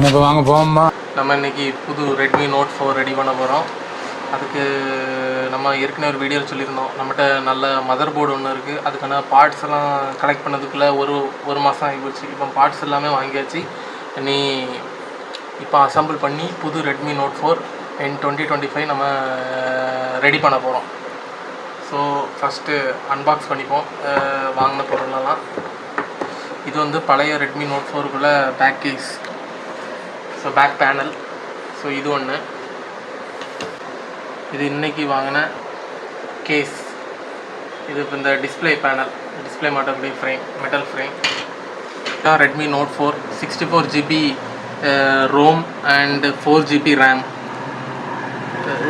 இப்போ வாங்க போவோம்மா. நம்ம இன்றைக்கி புது ரெட்மி நோட் 4 ரெடி பண்ண போகிறோம். அதுக்கு நம்ம ஏற்கனவே ஒரு வீடியோவில் சொல்லியிருந்தோம், நம்மகிட்ட நல்ல மதர் போர்டு ஒன்று இருக்குது. அதுக்கான பார்ட்ஸ் எல்லாம் கலெக்ட் பண்ணதுக்குள்ளே ஒரு மாதம் ஆகிப்போச்சு. இப்போ பார்ட்ஸ் எல்லாமே வாங்கியாச்சு. நீ இப்போ அசம்பிள் பண்ணி புது ரெட்மி நோட் 4 in 2025 நம்ம ரெடி பண்ண போகிறோம். ஸோ ஃபஸ்ட்டு அன்பாக்ஸ் பண்ணிப்போம் வாங்கின பொருளெல்லாம். இது வந்து பழைய ரெட்மி நோட் 4க்குள்ளே back case, so back panel. So இது ஒன்று. இது இன்றைக்கி வாங்கின கேஸ். இது இப்போ இந்த டிஸ்பிளே பேனல், டிஸ்பிளே மாட்டக்கூடிய frame, metal frame. Redmi note 4 64 GB ROM and 4 GB RAM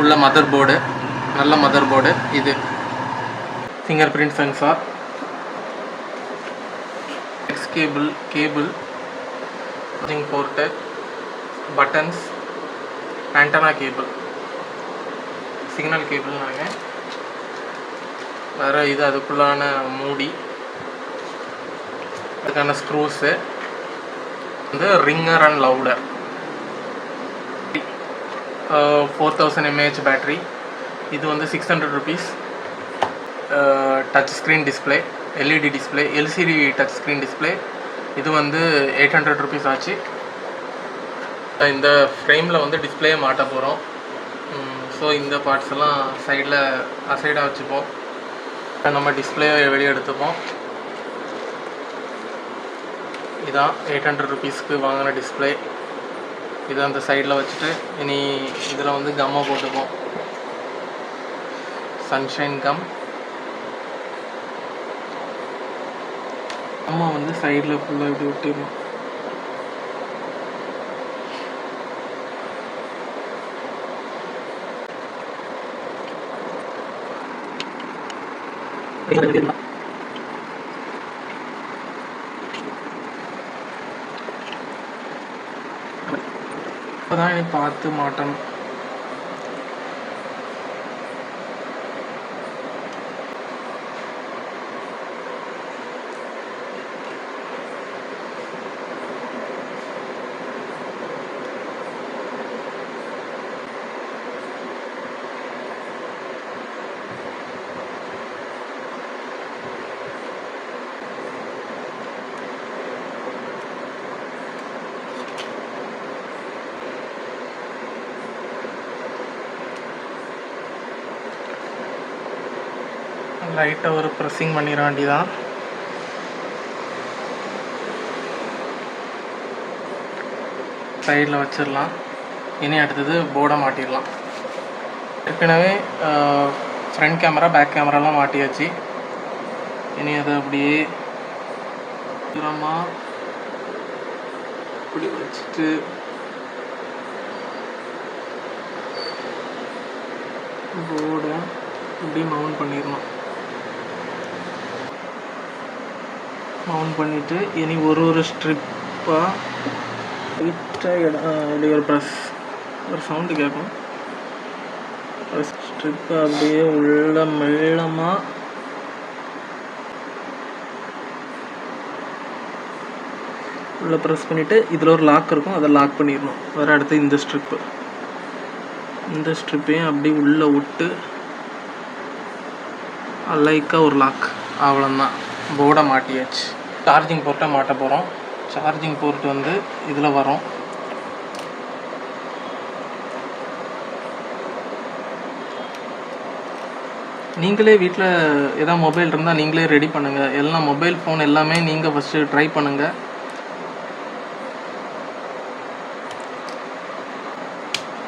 உள்ள மதர் போர்டு, நல்ல மதர் போர்டு. இது fingerprint sensor, X cable, charging port, buttons, antenna cable, signal கேபிள்னாங்க. வேறு இது அதுக்குள்ளான மூடி, அதுக்கான ஸ்க்ரூஸு, வந்து ringer and louder. 4000 mAh battery. இது வந்து 600 rupees. Touch screen display, LED display, LCD touch screen display. இது வந்து 800 rupees ஆச்சு. இந்த ஃப்ரேமில் வந்து டிஸ்பிளே மாட்ட போகிறோம். ஸோ இந்த பார்ட்ஸ் எல்லாம் சைடில் அசைடாக வச்சுப்போம். நம்ம டிஸ்பிளே வெளியே எடுத்துப்போம். இதான் 800 rupeesக்கு வாங்கின டிஸ்பிளே. இதை அந்த சைடில் வச்சுட்டு இனி இதில் வந்து கம்மை போட்டுப்போம். Sunshine come. அம்மா வந்து சைடில் ஃபுல்லாக இப்படி ஒட்டிடணும். இப்போதான் இனி பார்த்து மாட்டணும். லைட்டாக ஒரு ப்ரெஸ்ஸிங் பண்ணிட வேண்டியதான். சைடில் வச்சிடலாம். இனி அடுத்தது போர்டை மாட்டிடலாம். ஏற்கனவே ஃப்ரண்ட் கேமரா, பேக் கேமராலாம் மாட்டியாச்சு. இனி அதை அப்படியே தூரமாக இப்படி வச்சுட்டு போர்டை இப்படி மவுண்ட் பண்ணிடணும். மவுண்ட் பண்ணிவிட்டு இனி ஒரு ஸ்ட்ரிப்பாக லைட்டாக அப்படி ஒரு ப்ரெஸ், ஒரு சவுண்டு கேட்கும். ஒரு ஸ்ட்ரிப்பை அப்படியே உள்ள மெல்லமாக உள்ளே ப்ரெஸ் பண்ணிவிட்டு இதில் ஒரு லாக் இருக்கும், அதை லாக் பண்ணிடணும். வேறு அடுத்து இந்த ஸ்ட்ரிப்பையும் அப்படி உள்ளே விட்டு லைக்காக ஒரு லாக். அவ்வளோதான், போர்டை மாட்டியாச்சு. சார்ஜிங் போர்ட்டை மாட்ட போகிறோம். சார்ஜிங் போர்ட் வந்து இதில் வரும். நீங்களே வீட்டில் எதாவது மொபைல் இருந்தால் நீங்களே ரெடி பண்ணுங்கள். எல்லாம் மொபைல் ஃபோன் எல்லாமே நீங்கள் ஃபஸ்ட்டு ட்ரை பண்ணுங்கள்.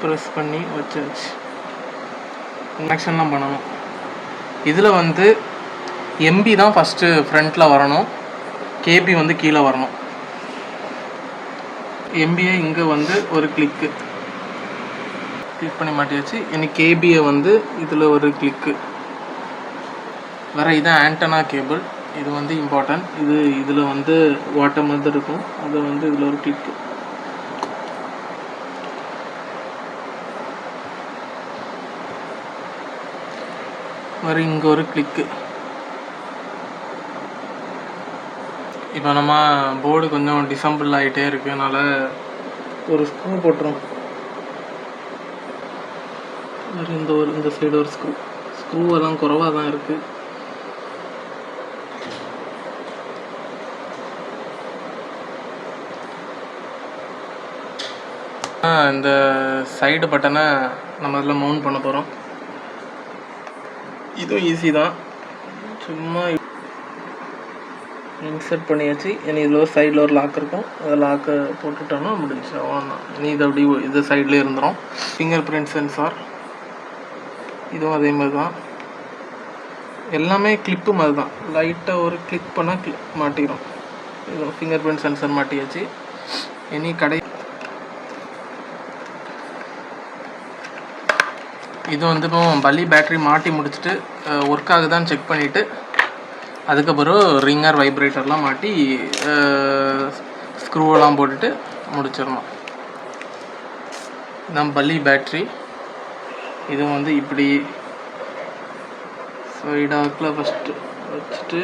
ப்ரெஸ் பண்ணி வச்சாச்சு. கனெக்ஷன்லாம் பண்ணணும். இதில் வந்து எம்பி தான் ஃபஸ்ட்டு ஃப்ரண்ட்டில் வரணும், கேபி வந்து கீழே வரணும். எம்பியை இங்கே வந்து ஒரு கிளிக் பண்ணி மாட்டியாச்சு. இனி கேபியை வந்து இதில் ஒரு கிளிக்கு. வேறு இதான் ஆண்டனா கேபிள். இது வந்து இம்பார்ட்டன்ட். இதில் வந்து வாட்டர் மாதிரி இருக்கும், அதை வந்து இதில் ஒரு கிளிக்கு. வேறு இங்கே ஒரு கிளிக்கு. இப்போ நம்ம போர்டு கொஞ்சம் டிசம்பிள் ஆகிட்டே இருக்கனால ஒரு ஸ்க்ரூ போட்டுரும். இந்த சைடு ஒரு ஸ்க்ரூவெல்லாம் குறைவாக தான் இருக்குது. இந்த சைடு பட்டனை நம்ம இதில் மவுண்ட் பண்ண போகிறோம். இதுவும் ஈஸி தான். சும்மா இன்சர்ட் பண்ணியாச்சு. இனி இதில் ஒரு சைடில் ஒரு லாக் இருக்கும். அதை லாக்கை போட்டுட்டோன்னா முடிஞ்சு அவ்வளோதான். இனி இது அப்படி இது சைட்லேயே இருந்துடும். ஃபிங்கர் பிரிண்ட் சென்சார் இதுவும் அதே மாதிரி தான். எல்லாமே கிளிப்பு மாதிரி தான். லைட்டாக ஒரு கிளிக் பண்ணால் மாட்டிடும். இது ஃபிங்கர் பிரிண்ட் சென்சார் மாட்டியாச்சு. இனி இது வந்து இப்போ பல்லி பேட்ரி மாட்டி முடிச்சுட்டு ஒர்க் ஆகுதான்னு செக் பண்ணிவிட்டு அதுக்கப்புறம் ரிங்கர் வைப்ரேட்டர்லாம் மாட்டி ஸ்க்ரூவெல்லாம் போட்டுட்டு முடிச்சிடணும். இதான் பல்லி பேட்ரி. இதுவும் வந்து இப்படி சைடாக்கில் ஃபஸ்ட்டு வச்சுட்டு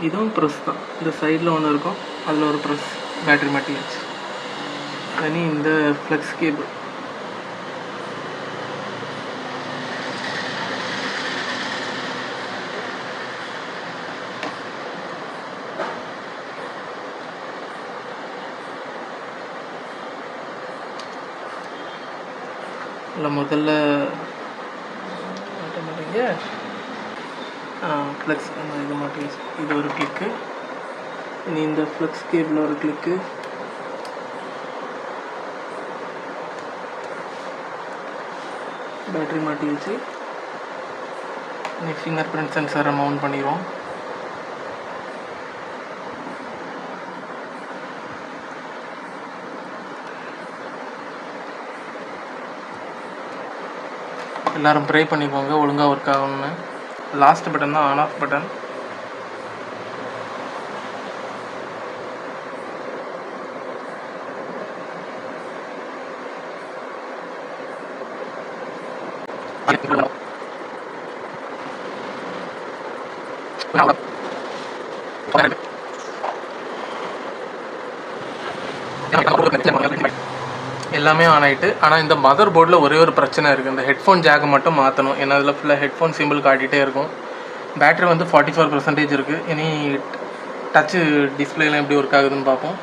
இதுவும் ப்ரெஸ் தான். இந்த சைடில் ஒன்று இருக்கும், அதில் ஒரு ப்ரெஸ் பேட்ரி மாட்டியாச்சு. தனி இந்த ஃப்ளெக்ஸ் கேபிள் இல்லை முதல்ல மாட்டேங்க. ஃப்ளெக்ஸ் இது மாட்டியாச்சு. இது ஒரு கிளிக்கு. இனி இந்த ஃப்ளெக்ஸ் கேபிள் ஒரு கிளிக்கு. பேட்ரி மாட்டியாச்சு. இனி ஃபிங்கர் பிரிண்ட் சென்சாரை மவுண்ட் பண்ணிடுவோம். எல்லோரும் ப்ரே பண்ணிக்கோங்க ஒழுங்காக ஒர்க் ஆகணும்னு. லாஸ்ட் பட்டன் தான் ஆன் ஆஃப் பட்டன். எல்லாமே ஆன் ஆகிட்டு. ஆனால் இந்த மதர் போர்டில் ஒரே ஒரு பிரச்சனை இருக்குது. இந்த ஹெட்ஃபோன் ஜாக்கை மட்டும் மாற்றணும். ஏன்னா அதில் ஃபுல்லாக ஹெட்ஃபோன் சிம்பிள் காட்டிகிட்டே இருக்கும். பேட்ரி வந்து 44% இருக்குது. இனி டச்சு டிஸ்பிளேலாம் எப்படி ஒர்க் ஆகுதுன்னு பார்ப்போம்.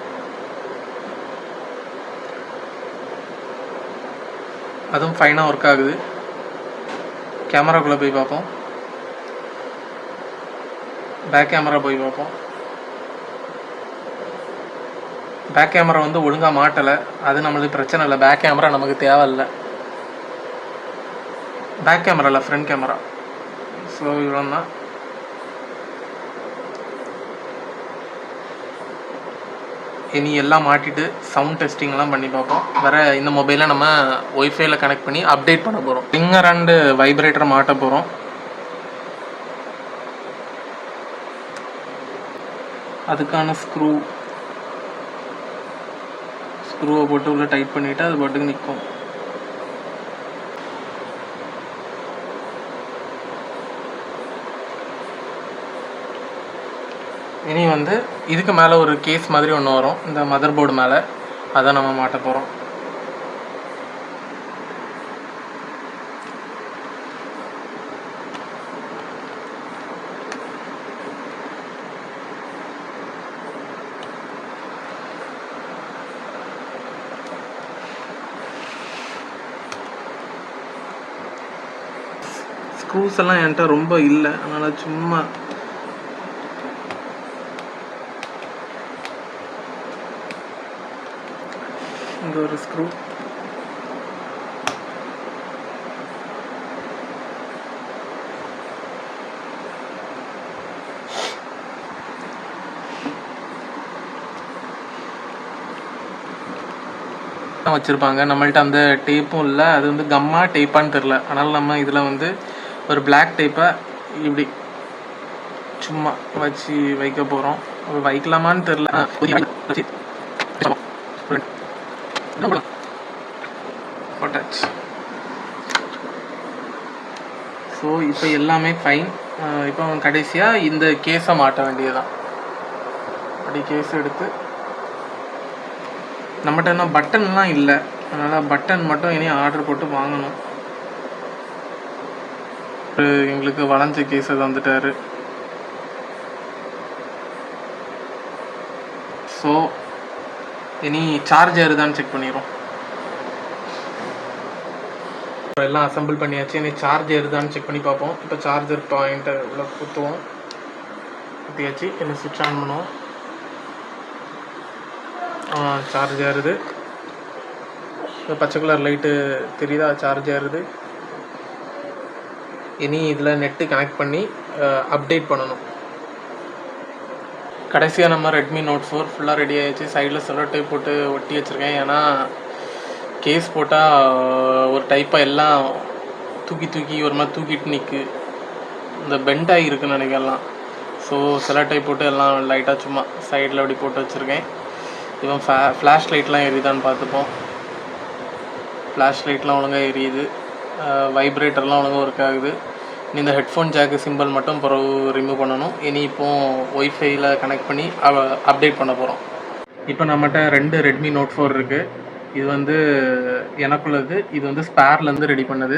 அதுவும் ஃபைனாக ஒர்க் ஆகுது. கேமராக்குள்ளே போய் பார்ப்போம். பேக் கேமரா போய் பார்ப்போம். பேக் கேமரா வந்து ஒழுங்காக மாட்டலை. அது நம்மளுக்கு பிரச்சனை இல்லை. பேக் கேமரா நமக்கு தேவையில்லை. பேக் கேமரா இல்லை, ஃப்ரண்ட் கேமரா. ஸோ இவ்வளோ தான். இனி எல்லாம் மாட்டிட்டு சவுண்ட் டெஸ்டிங்லாம் பண்ணி பார்ப்போம். வேறு இந்த மொபைலை நம்ம ஒய்ஃபைல கனெக்ட் பண்ணி அப்டேட் பண்ண போகிறோம். ரிங்கர் அண்டு வைப்ரேட்டர் மாட்ட போகிறோம். அதுக்கான ஸ்க்ரூவை போட்டு உள்ள டைட் பண்ணிவிட்டு அது பாட்டுக்கு நிற்கும். இனி வந்து இதுக்கு மேலே ஒரு கேஸ் மாதிரி ஒன்று வரும் இந்த மதர் போர்டு மேலே. அதை நம்ம மாட்ட போகிறோம். ஸ்க்ரூஸ் எல்லாம் என்கிட்ட ரொம்ப இல்லை, அதனால் சும்மா இங்கே ஒரு ஸ்க்ரூ, வச்சுருப்பாங்க. நம்மள்ட்ட அந்த டேப்பும் இல்லை. அது வந்து கம்மா டேப்பான்னு தெரில. அதனால் நம்ம இதில் வந்து ஒரு பிளாக் டேப்பை இப்படி சும்மா வச்சு வைக்க போகிறோம். வைக்கலாமான்னு தெரில. போட்டாச்சு. ஸோ இப்போ எல்லாமே ஃபைன். இப்போ கடைசியாக இந்த கேஸை மாட்ட வேண்டியதுதான். அப்படி கேஸ் எடுத்து நம்மகிட்ட என்ன பட்டன்லாம் இல்லை, அதனால் பட்டன் மட்டும் இனி ஆர்டர் போட்டு வாங்கணும். எங்களுக்கு வளைஞ்ச கேஸை தந்துட்டாரு. ஸோ இனி சார்ஜ் ஏறுதான்னு செக் பண்ணிடுறோம். எல்லாம் அசம்பிள் பண்ணியாச்சு. இனி சார்ஜ் ஏறுதான்னு செக் பண்ணி பார்ப்போம். இப்போ சார்ஜர் பாயிண்ட்டை உள்ள குத்துவோம். குத்தியாச்சு. என்ன சுவிட்ச் ஆன் பண்ணுவோம். சார்ஜ் ஏறுது. இப்போ பச்சை கலர் லைட்டு தெரியுதா? சார்ஜ் ஏறுது. இனி இதில் நெட்டு கனெக்ட் பண்ணி அப்டேட் பண்ணணும். கடைசியாக நம்ம ரெட்மி நோட் 4 ஃபுல்லாக ரெடி ஆகிடுச்சு. சைடில் செல்லோ டேப் போட்டு ஒட்டி வச்சுருக்கேன். ஏன்னா கேஸ் போட்டால் ஒரு டைப்பாக எல்லாம் தூக்கி ஒரு மாதிரி தூக்கிட்டு நிற்கு, இந்த பெண்ட் ஆகிருக்குன்னு நினைக்கலாம். ஸோ செல்லோ டைப் போட்டு எல்லாம் லைட்டாக சும்மா சைடில் அப்படி போட்டு வச்சுருக்கேன். இவன் ஃப்ளாஷ் லைட்லாம் எரியுதான்னு பார்த்துப்போம். ஃப்ளாஷ் லைட்லாம் ஒழுங்காக எரியுது. வைப்ரேட்டர்லாம் ஒழுங்காக ஒர்க் ஆகுது. இந்த ஹெட்ஃபோன் ஜாக்கு சிம்பிள் மட்டும் பிறகு ரிமூவ் பண்ணணும். இனி இப்போது ஒய்ஃபையில் கனெக்ட் பண்ணி அப்டேட் பண்ண போகிறோம். இப்போ நம்மகிட்ட 2 ரெட்மி நோட் 4 இருக்குது. இது வந்து எனக்குள்ளது. இது வந்து ஸ்பேர்லேருந்து ரெடி பண்ணது.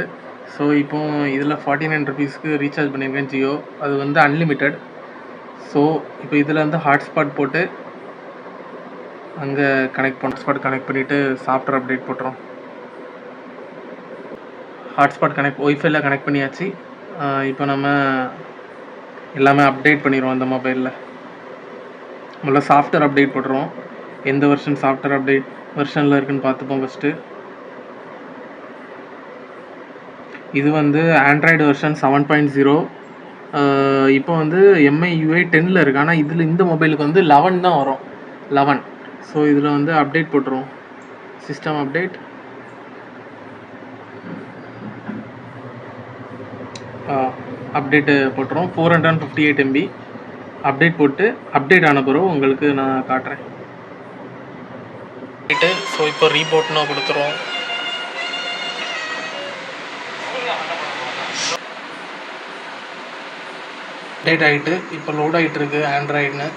ஸோ இப்போ இதில் 49 ருபீஸ்க்கு ரீசார்ஜ் பண்ணியிருக்கேன் ஜியோ. அது வந்து அன்லிமிட்டெட். ஸோ இப்போ இதில் வந்து ஹாட்ஸ்பாட் போட்டு அங்கே ஹாட்ஸ்பாட் கனெக்ட் பண்ணிவிட்டு சாஃப்ட்வேர் அப்டேட் போட்டுரும். ஹாட்ஸ்பாட் ஒய்ஃபைல கனெக்ட் பண்ணியாச்சு. இப்போ நம்ம எல்லாமே அப்டேட் பண்ணிடுவோம் அந்த மொபைலில். முதல்ல சாஃப்ட்வேர் அப்டேட் போட்டுருவோம். எந்த வெர்ஷன் சாஃப்ட்வேர் அப்டேட் வெர்ஷனில் இருக்குதுன்னு பார்த்துப்போம் ஃபஸ்ட்டு. இது வந்து ஆண்ட்ராய்டு வெர்ஷன் 7.0. இப்போ வந்து MI UI 10 இருக்குது. ஆனால் இதில் இந்த மொபைலுக்கு வந்து 11 தான் வரும். 11. ஸோ இதில் வந்து அப்டேட் போட்டுருவோம். System update. அப்டேட்டு போட்டுரும். 458 MB அப்டேட் போட்டு அப்டேட் ஆன பிறகு உங்களுக்கு நான் காட்டுறேன். ஸோ இப்போ ரீபோட்னு கொடுத்துருவோம். அப்டேட் ஆகிட்டு இப்போ லோட் ஆகிட்டு இருக்கு ஆண்ட்ராய்டுன்னு.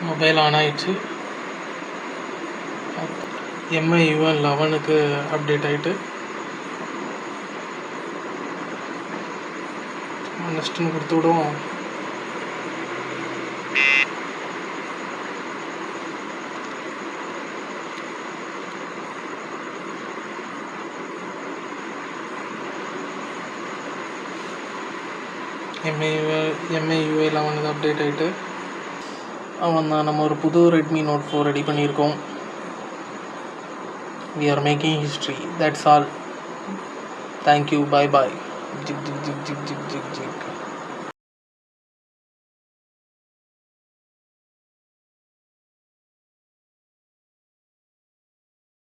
மொபைல் ஆன் ஆகிடுச்சு. MI UI 11க்கு அப்டேட் ஆகிட்டு நெக்ஸ்ட்னு கொடுத்து விடுவோம். MI UI 11க்கு அப்டேட் ஆகிட்டு அவன் தான் நம்ம ஒரு புது ரெட்மி நோட் 4 ரெடி பண்ணியிருக்கோம். We are making history. That's all. Thank you. Bye bye. Jig jig jig jig jig jig jig.